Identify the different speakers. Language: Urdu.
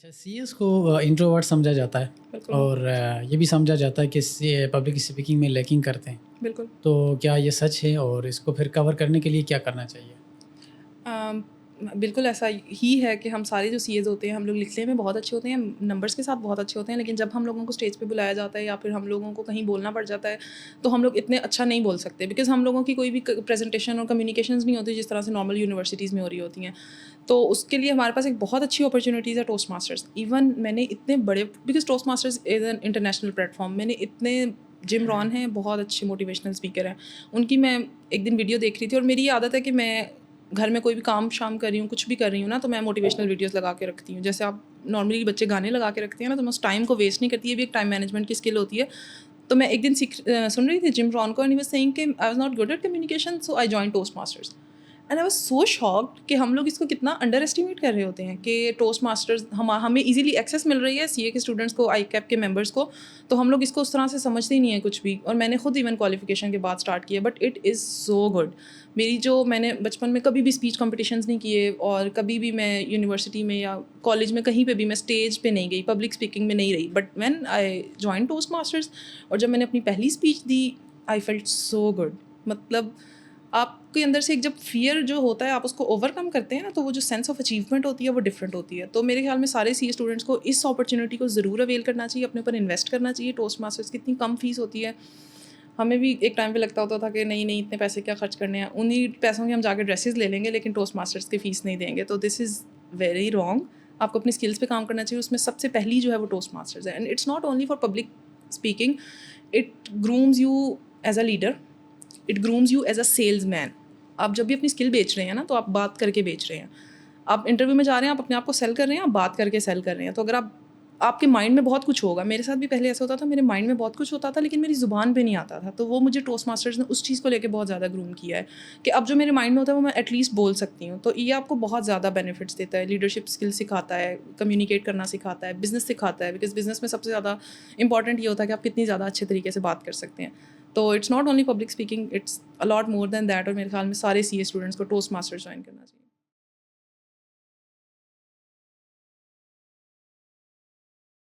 Speaker 1: اچھا سی ایس کو انٹروورٹ سمجھا جاتا ہے
Speaker 2: بالکل
Speaker 1: اور یہ بھی سمجھا جاتا ہے کہ پبلک اسپیکنگ میں لیکنگ کرتے ہیں.
Speaker 2: بالکل.
Speaker 1: تو کیا یہ سچ ہے اور اس کو پھر کور کرنے کے لیے کیا کرنا چاہیے؟
Speaker 2: بالکل ایسا ہی ہے کہ ہم سارے جو سی ایز ہوتے ہیں ہم لوگ لکھنے میں بہت اچھے ہوتے ہیں, نمبرس کے ساتھ بہت اچھے ہوتے ہیں, لیکن جب ہم لوگوں کو اسٹیج پہ بلایا جاتا ہے یا پھر ہم لوگوں کو کہیں بولنا پڑ جاتا ہے تو ہم لوگ اتنے اچھا نہیں بول سکتے, بیکاز ہم لوگوں کی کوئی بھی پریزنٹیشن اور کمیونیکیشنز نہیں ہوتی جس طرح سے نارمل یونیورسٹیز میں ہو رہی ہوتی ہیں. تو اس کے لیے ہمارے پاس ایک بہت اچھی اپرچونیٹیز ہے ٹوسٹ ماسٹرز. ایون میں نے اتنے بڑے, because Toastmasters is an international platform, میں نے اتنے جم ران ہیں بہت اچھے موٹیویشنل اسپیکر ہیں, ان کی میں ایک دن ویڈیو دیکھ رہی تھی, اور میری یہ عادت ہے کہ میں گھر میں کوئی بھی کام شام کر رہی ہوں, کچھ بھی کر رہی ہوں نا, تو میں موٹیویشنل ویڈیوز لگا کے رکھتی ہوں. جیسے آپ نارملی بچے گانے لگا کے رکھتے ہیں نا, تو میں اس ٹائم کو ویسٹ نہیں کرتی, یہ بھی ایک ٹائم مینجمنٹ کی اسکل ہوتی ہے. تو میں ایک دن سن رہی تھی جم ران کو, اینڈ ہی واز سیئنگ کہ I was not good at communication, so I join Toastmasters. And I was so shocked کہ ہم لوگ اس کو کتنا انڈر اسٹیمیٹ کر رہے ہوتے ہیں کہ ٹوسٹ ماسٹرز ہمیں ایزیلی ایکسیس مل رہی ہے سی اے کے اسٹوڈنٹس کو, آئی کیپ کے ممبرس کو, تو ہم لوگ اس کو اس طرح سے سمجھتے ہی نہیں ہیں کچھ بھی. اور میں نے خود ایون کوالیفیکیشن کے بعد اسٹارٹ کیا, but it is so good. میں نے بچپن میں کبھی بھی اسپیچ کمپٹیشنز نہیں کیے, اور کبھی بھی میں یونیورسٹی میں یا کالج میں کہیں پہ بھی میں اسٹیج پہ نہیں گئی, پبلک اسپیکنگ میں نہیں رہی. But when I join Toastmasters, اور جب میں نے اپنی پہلی اسپیچ دی, آئی فیلٹ سو گڈ. مطلب آپ کے اندر سے ایک جب فیئر جو ہوتا ہے آپ اس کو اوور کم کرتے ہیں نا, تو وہ جو سینس آف اچیومنٹ ہوتی ہے وہ ڈفرینٹ ہوتی ہے. تو میرے خیال میں سارے سی اے اسٹوڈنٹس کو اس اپرچونیٹی کو ضرور اویل کرنا چاہیے, اپنے اوپر انویسٹ کرنا چاہیے. ٹوسٹ ماسٹرز کی اتنی کم فیس ہوتی ہے, ہمیں بھی ایک ٹائم پہ لگتا ہوتا تھا کہ نہیں اتنے پیسے کیا خرچ کرنے ہیں, انہیں پیسوں کے ہم جا کے ڈریسز لے لیں گے لیکن ٹوسٹ ماسٹرز کی فیس نہیں دیں گے. تو دس از ویری رانگ. آپ کو اپنی اسکلس پہ کام کرنا چاہیے, اس میں سب سے پہلی جو ہے وہ ٹوسٹ ماسٹرز ہے. And it's not only for public speaking, it grooms you as a leader, it grooms you as a salesman. آپ جب بھی اپنی اسکل بیچ رہے ہیں نا, تو آپ بات کر کے بیچ رہے ہیں. آپ انٹرویو میں جا رہے ہیں, آپ اپنے آپ کو سیل کر رہے ہیں, آپ بات کر کے سیل کر رہے ہیں. تو اگر آپ کے مائنڈ میں بہت کچھ ہوگا, میرے ساتھ بھی پہلے ایسا ہوتا تھا, میرے مائنڈ میں بہت کچھ ہوتا تھا لیکن میری زبان پہ نہیں آتا تھا. تو وہ مجھے ٹوسٹ ماسٹرز نے اس چیز کو لے کے بہت زیادہ گروم کیا ہے کہ اب جو میرے مائنڈ میں ہوتا ہے وہ میں ایٹ لیسٹ بول سکتی ہوں. تو یہ آپ کو بہت زیادہ بینیفٹس دیتا ہے, لیڈرشپ اسکل سکھاتا ہے, کمیونیکیٹ کرنا سکھاتا ہے, بزنس سکھاتا ہے, بیکاز بزنس میں سب سے زیادہ امپورٹنٹ یہ ہوتا ہے کہ آپ کتنی زیادہ اچھے طریقے سے بات کر سکتے ہیں. تو it's not only public speaking, it's a lot more than that. اور میرے خیال میں سارے سی اے اسٹوڈنٹس کو ٹوسٹ ماسٹرز جوائن کرنا چاہیے.